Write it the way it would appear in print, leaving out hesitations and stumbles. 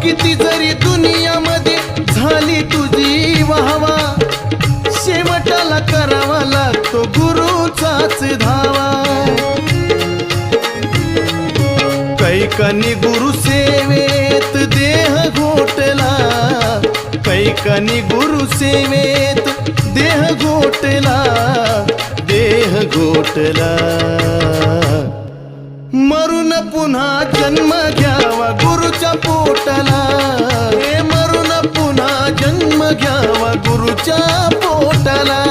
किती जरी दुनियामध्ये झाली तुझी वाहवा, शेवटाला करावा लागतो गुरुचाच धावा. कैकनी गुरु सेवेत देह घोटला, कैकनी गुरु सेवेत देह घोटला, देह घोटला. मरून पुन्हा जन्म घ्यावा गुरुच्या पोटाला, हे मरून पुन्हा जन्म घ्यावा गुरुच्या पोटाला.